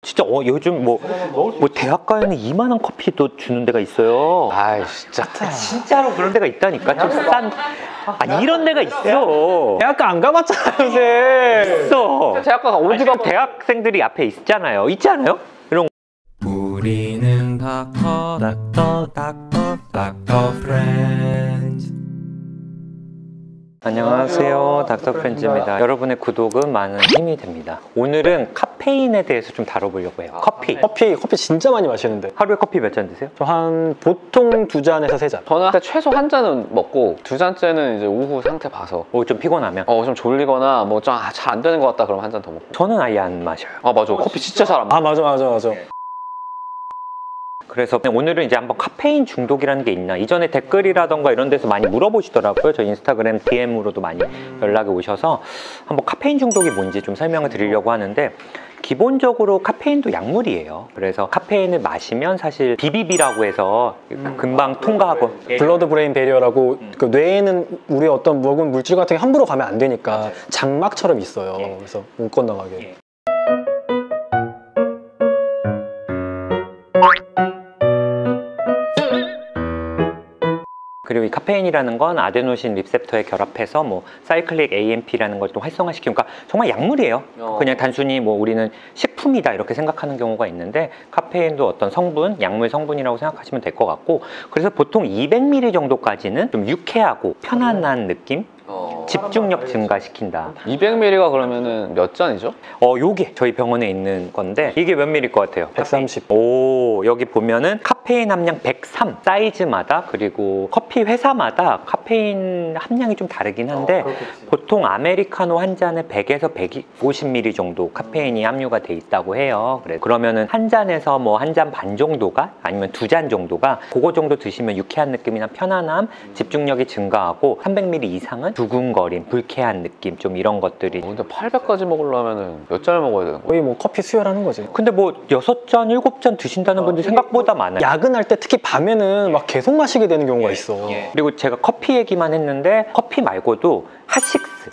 진짜 요즘 뭐 대학가에는 이만한 커피도 주는 데가 있어요. 아이 진짜 진짜로 그런 데가 있다니까. 좀 싼. 아니 이런 데가 있어. 대학가 안 가봤잖아요 요새. 있어. 대학가가 어디가 대학생들이 앞에 있잖아요. 있지 않아요? 이런. 우리는 닥터 프렌즈. 안녕하세요, 닥터 프렌즈입니다. 여러분의 구독은 많은 힘이 됩니다. 오늘은 카페인에 대해서 좀 다뤄보려고 해요. 커피 진짜 많이 마시는데 하루에 커피 몇 잔 드세요? 저 한 보통 2잔에서 3잔. 저는 최소 한 잔은 먹고 두 잔째는 이제 오후 상태 봐서 좀 피곤하면? 좀 졸리거나 뭐 좀 잘 안 되는 것 같다 그러면 한 잔 더 먹고. 저는 아예 안 마셔요. 아 맞아, 커피 진짜 잘 안 먹어. 맞아. 그래서 오늘은 이제 한번 카페인 중독이라는 게 있나, 이전에 댓글이라던가 이런 데서 많이 물어보시더라고요. 저 인스타그램 DM으로도 많이 연락이 오셔서 한번 카페인 중독이 뭔지 좀 설명을 드리려고 하는데, 기본적으로 카페인도 약물이에요. 그래서 카페인을 마시면 사실 BBB라고 해서 금방 통과하고, 블러드 브레인 배리어라고 그 뇌에는 우리 어떤 먹은 물질 같은 게 함부로 가면 안 되니까 장막처럼 있어요. 그래서 못 건너가게. 그리고 이 카페인이라는 건 아데노신 리셉터에 결합해서 뭐 사이클릭 AMP라는 걸 또 활성화시키니까 그러니까 정말 약물이에요. 그냥 단순히 뭐 우리는 식품이다 이렇게 생각하는 경우가 있는데, 카페인도 어떤 성분, 약물 성분이라고 생각하시면 될 것 같고, 그래서 보통 200ml 정도까지는 좀 유쾌하고 편안한 느낌? 집중력 증가시킨다. 200ml가 그러면은 몇 잔이죠? 요게 저희 병원에 있는 건데, 이게 몇 ml일 것 같아요? 130. 오, 여기 보면은 카페인 함량 103 사이즈마다, 그리고 커피 회사마다 카페인 함량이 좀 다르긴 한데 보통 아메리카노 한 잔에 100에서 150ml 정도 카페인이 함유가 돼 있다고 해요. 그러면은 한 잔에서 뭐 한 잔 반 정도가, 아니면 2잔 정도가, 그거 정도 드시면 유쾌한 느낌이나 편안함, 집중력이 증가하고, 300ml 이상은 두근거림, 불쾌한 느낌, 좀 이런 것들이. 근데 800까지 먹으려면은 몇 잔을 먹어야 되는 거야? 거의 뭐 커피 수혈하는 거지. 근데 뭐 6잔, 7잔 드신다는 분들 생각보다 많아요. 야근할 때 특히 밤에는 막 계속 마시게 되는 경우가 있어. 그리고 제가 커피 얘기만 했는데 커피 말고도 핫식스,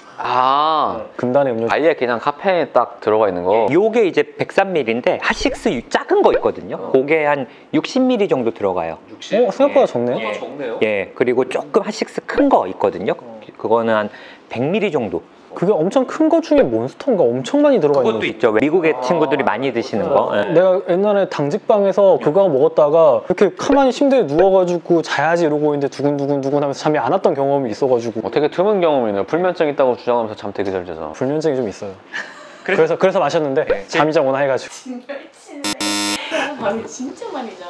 금단의 음료. 아예 그냥 카페인이 딱 들어가 있는 거. 요게 이제 103ml인데 핫식스 작은 거 있거든요. 그게 한 60ml 정도 들어가요. 생각보다 적네요. 적네요. 예, 그리고 조금 핫식스 큰 거 있거든요. 그거는 한 100ml 정도. 그게 엄청 큰 거 중에 몬스터인가 엄청 많이 들어가 있는 그것도 거지. 있죠. 미국의 친구들이 많이 드시는 거. 예. 내가 옛날에 당직방에서 그거 먹었다가 이렇게 가만히 침대에 누워가지고 자야지 이러고 있는데 두근두근 하면서 잠이 안 왔던 경험이 있어가지고. 되게 드문 경험이네요. 불면증 있다고 주장하면서 잠 되게 잘 자잖아. 불면증이 좀 있어요. 그래서 마셨는데 잠이 좀 오나 해가지고. 밤에 진짜 많이 자.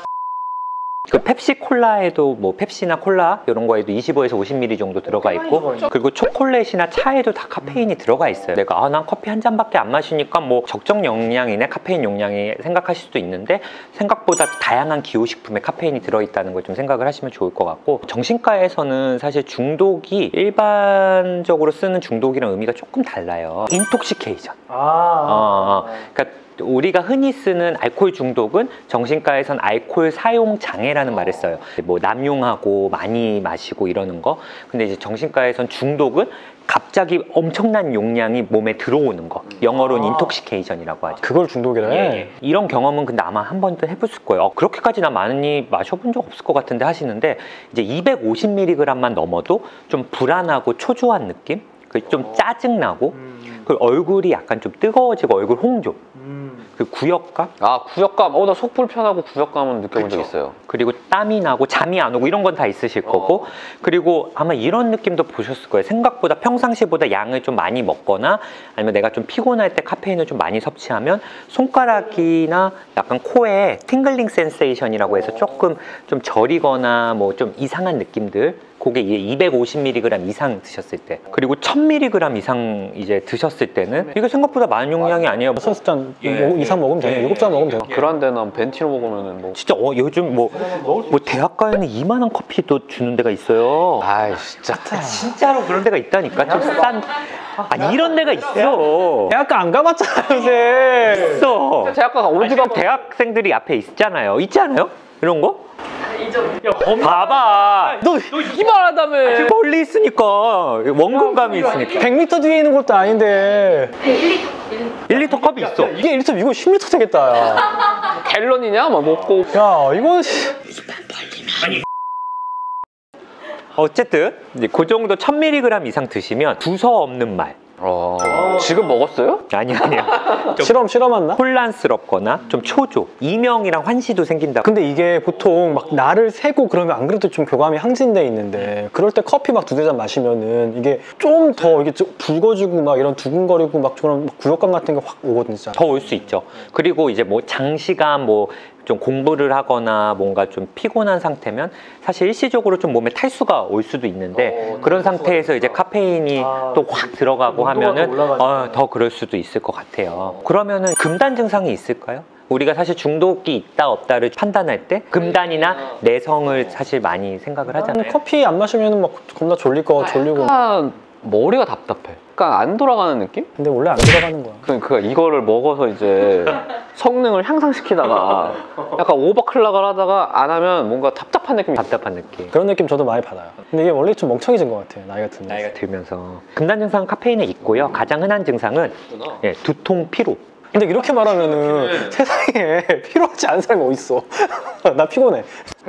그 펩시 콜라에도 뭐 펩시나 콜라 이런 거에도 25에서 50ml 정도 들어가 있고, 그리고 초콜릿이나 차에도 다 카페인이 들어가 있어요. 내가 난 커피 한 잔밖에 안 마시니까 뭐 적정 용량이네, 카페인 용량이 생각하실 수도 있는데, 생각보다 다양한 기호식품에 카페인이 들어있다는 걸 좀 생각을 하시면 좋을 것 같고, 정신과에서는 사실 중독이 일반적으로 쓰는 중독이랑 의미가 조금 달라요. 인톡시케이션. 그러니까 우리가 흔히 쓰는 알코올 중독은 정신과에선 알코올 사용 장애라는 말을 써요. 뭐 남용하고 많이 마시고 이러는 거. 근데 이제 정신과에선 중독은 갑자기 엄청난 용량이 몸에 들어오는 거. 영어로는 인톡시케이션이라고 하죠. 그걸 중독이라 해? 이런 경험은 근데 아마 한 번도 해봤을 거예요. 그렇게까지 나 많이 마셔본 적 없을 것 같은데 하시는데, 이제 250mg만 넘어도 좀 불안하고 초조한 느낌? 좀 짜증나고, 그 얼굴이 약간 좀 뜨거워지고 얼굴 홍조, 그 구역감? 구역감. 나 속 불편하고 구역감은 느껴본 적 있어요. 그리고 땀이 나고 잠이 안 오고 이런 건 다 있으실 거고, 그리고 아마 이런 느낌도 보셨을 거예요. 생각보다 평상시보다 양을 좀 많이 먹거나, 아니면 내가 좀 피곤할 때 카페인을 좀 많이 섭취하면 손가락이나 약간 코에 팅글링 센세이션이라고 해서 조금 좀 저리거나 뭐 좀 이상한 느낌들, 그게 이제 250mg 이상 드셨을 때, 그리고 1000mg 이상 이제 드셨을 때는 이게 생각보다 많은 용량이 아니에요. 6잔 이상 먹으면 되네. 7잔 먹으면 되네. 그런 데는 벤티로 먹으면은 뭐 진짜 요즘 뭐 대학가에는 이만한 커피도 주는 데가 있어요. 아이 진짜 진짜로 그런 데가 있다니까. 좀 싼. 아니 이런 데가 있어. 대학가 안 가봤잖아요 요새. 있어. 대학가가 어디가 대학생들이 앞에 있잖아요. 있지 않아요? 이런 거? 봐봐. 너 이발하다며. 멀리 있으니까 원근감이 있으니까. 100m 뒤에 있는 것도 아닌데 1리터 컵이 있어. 이게 1리터 이거 10리터 되겠다. 야, 갤런이냐? 막 먹고. 야 이건 어쨌든 이제 그 정도 1000mg 이상 드시면 두서 없는 말. 지금 먹었어요? 아니야. 실험했나? 혼란스럽거나 좀 초조, 이명이랑 환시도 생긴다. 근데 이게 보통 막 날을 새고 그러면 안 그래도 좀 교감이 항진돼 있는데 그럴 때 커피 막 두세 잔 마시면은 이게 좀 더 이게 좀 붉어지고 막 이런 두근거리고 막 저런 구역감 같은 게 확 오거든요 진짜. 더 올 수 있죠. 그리고 이제 뭐 장시간 뭐 좀 공부를 하거나 뭔가 좀 피곤한 상태면 사실 일시적으로 좀 몸에 탈수가 올 수도 있는데 그런 상태에서 이제 카페인이 또 확 들어가고 하면은 더 그럴 수도 있을 것 같아요. 그러면은 금단 증상이 있을까요? 우리가 사실 중독이 있다 없다를 판단할 때 금단이나 내성을 사실 많이 생각을 하잖아요. 커피 안 마시면 막 겁나 졸릴 거 졸리고. 약간 머리가 답답해. 약간 안 돌아가는 느낌? 근데 원래 안 들어가는 거야. 그러니까 이거를 먹어서 이제 성능을 향상시키다가 약간 오버클락을 하다가 안 하면 뭔가 답답한 느낌이. 답답한 느낌. 그런 느낌 저도 많이 받아요. 근데 이게 원래 좀 멍청해진 것 같아요. 나이가 들면. 나이가 들면서 금단 증상 카페인에 있고요. 가장 흔한 증상은 두통, 피로. 근데 이렇게 말하면은 세상에 피로하지 않은 사람이 어딨어. 나 피곤해.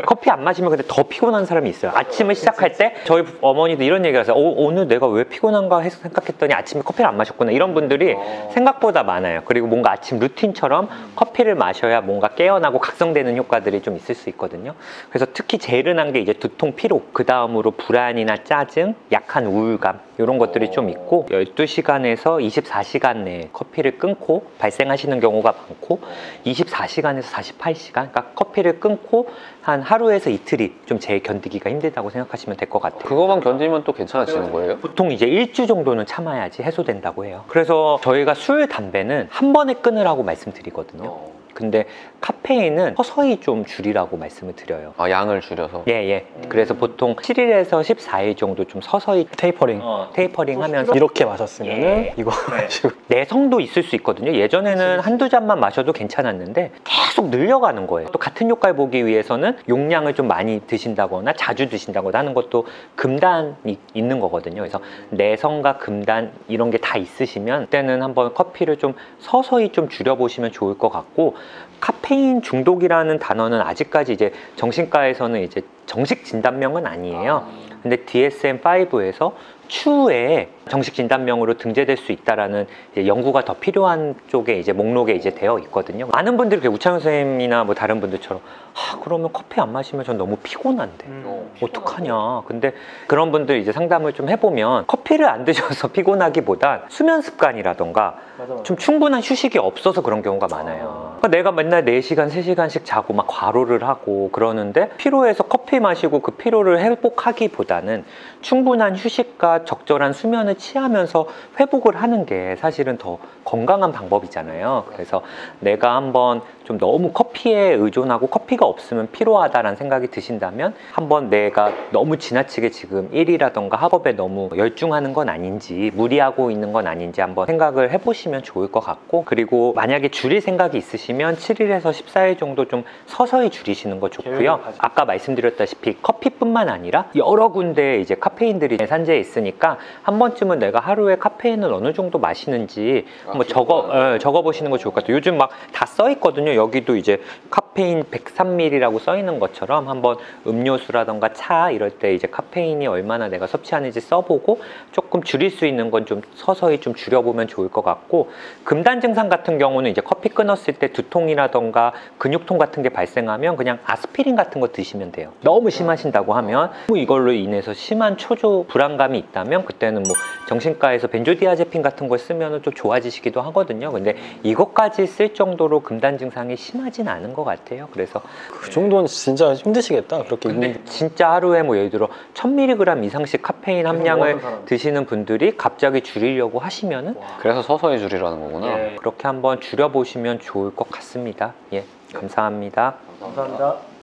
커피 안 마시면 근데 더 피곤한 사람이 있어요. 아침을 시작할 때 저희 어머니도 이런 얘기를 하세요. 오늘 내가 왜 피곤한가 해서 생각했더니 아침에 커피를 안 마셨구나. 이런 분들이 생각보다 많아요. 그리고 뭔가 아침 루틴처럼 커피를 마셔야 뭔가 깨어나고 각성되는 효과들이 좀 있을 수 있거든요. 그래서 특히 제일 흔한 게 이제 두통, 피로, 그 다음으로 불안이나 짜증, 약한 우울감 이런 것들이 좀 있고 12시간에서 24시간 내에 커피를 끊고 발생하시는 경우가 많고 24시간에서 48시간 그러니까 커피를 끊고 한 하루에서 이틀이 좀 제일 견디기가 힘들다고 생각하시면 될 것 같아요. 그거만 견디면 또 괜찮아지는 거예요? 보통 이제 일주 정도는 참아야지 해소된다고 해요. 그래서 저희가 술, 담배는 한 번에 끊으라고 말씀드리거든요. 근데 카페인은 서서히 좀 줄이라고 말씀을 드려요. 양을 줄여서? 예. 그래서 보통 7일에서 14일 정도 좀 서서히 테이퍼링. 테이퍼링 하면서 이렇게 마셨으면은 이거 마시고. 내성도 있을 수 있거든요. 예전에는 한두 잔만 마셔도 괜찮았는데 계속 늘려가는 거예요. 또 같은 효과를 보기 위해서는 용량을 좀 많이 드신다거나 자주 드신다거나 하는 것도 금단이 있는 거거든요. 그래서 내성과 금단 이런 게 다 있으시면 그때는 한번 커피를 좀 서서히 좀 줄여보시면 좋을 것 같고 카페인 중독이라는 단어는 아직까지 이제 정신과에서는 이제 정식 진단명은 아니에요. 근데 DSM-5에서 추후에 정식 진단명으로 등재될 수 있다라는 이제 연구가 더 필요한 쪽에 이제 목록에 이제 되어 있거든요. 많은 분들이 우창현 선생님이나 뭐 다른 분들처럼 그러면 커피 안 마시면 전 너무 피곤한데 어떡하냐. 근데 그런 분들 이제 상담을 좀 해보면 커피를 안 드셔서 피곤하기보단 수면 습관이라던가 좀 충분한 휴식이 없어서 그런 경우가 많아요. 그러니까 내가 맨날 4시간, 3시간씩 자고 막 과로를 하고 그러는데 피로해서 커피 마시고 그 피로를 회복하기보다는 충분한 휴식과 적절한 수면을 취하면서 회복을 하는 게 사실은 더 건강한 방법이잖아요. 그래서 내가 한번 좀 너무 커피에 의존하고 커피가 없으면 피로하다라는 생각이 드신다면 한번 내가 너무 지나치게 지금 일이라던가 학업에 너무 열중하는 건 아닌지 무리하고 있는 건 아닌지 한번 생각을 해보시면 좋을 것 같고 그리고 만약에 줄일 생각이 있으시면 7일에서 14일 정도 좀 서서히 줄이시는 거 좋고요. 아까 말씀드렸다시피 커피뿐만 아니라 여러 군데 이제 카페인들이 산재해 있으니까 한 번쯤은 내가 하루에 카페인을 어느 정도 마시는지 한번 적어보시는 거 좋을 것 같아요. 요즘 막 다 써 있거든요. 여기도 이제 카페인 103ml라고 써 있는 것처럼 한번 음료수라던가 차 이럴 때 이제 카페인이 얼마나 내가 섭취하는지 써보고 조금 줄일 수 있는 건 좀 서서히 좀 줄여보면 좋을 것 같고 금단 증상 같은 경우는 이제 커피 끊었을 때 두통이라던가 근육통 같은 게 발생하면 그냥 아스피린 같은 거 드시면 돼요. 너무 심하신다고 하면 이걸로 인해서 심한 초조 불안감이 있다면 그때는 뭐 정신과에서 벤조디아제핀 같은 걸 쓰면 좀 좋아지시기도 하거든요. 근데 이것까지 쓸 정도로 금단 증상이 심하진 않은 것 같아요. 그래서 그 정도는 진짜 힘드시겠다. 그렇게 근데 진짜 하루에 뭐 예를 들어 1000mg 이상씩 카페인 함량을 드시는 분들이 갑자기 줄이려고 하시면은 그래서 서서히 줄이라는 거구나. 그렇게 한번 줄여보시면 좋을 것 같습니다. 예, 감사합니다. 감사합니다.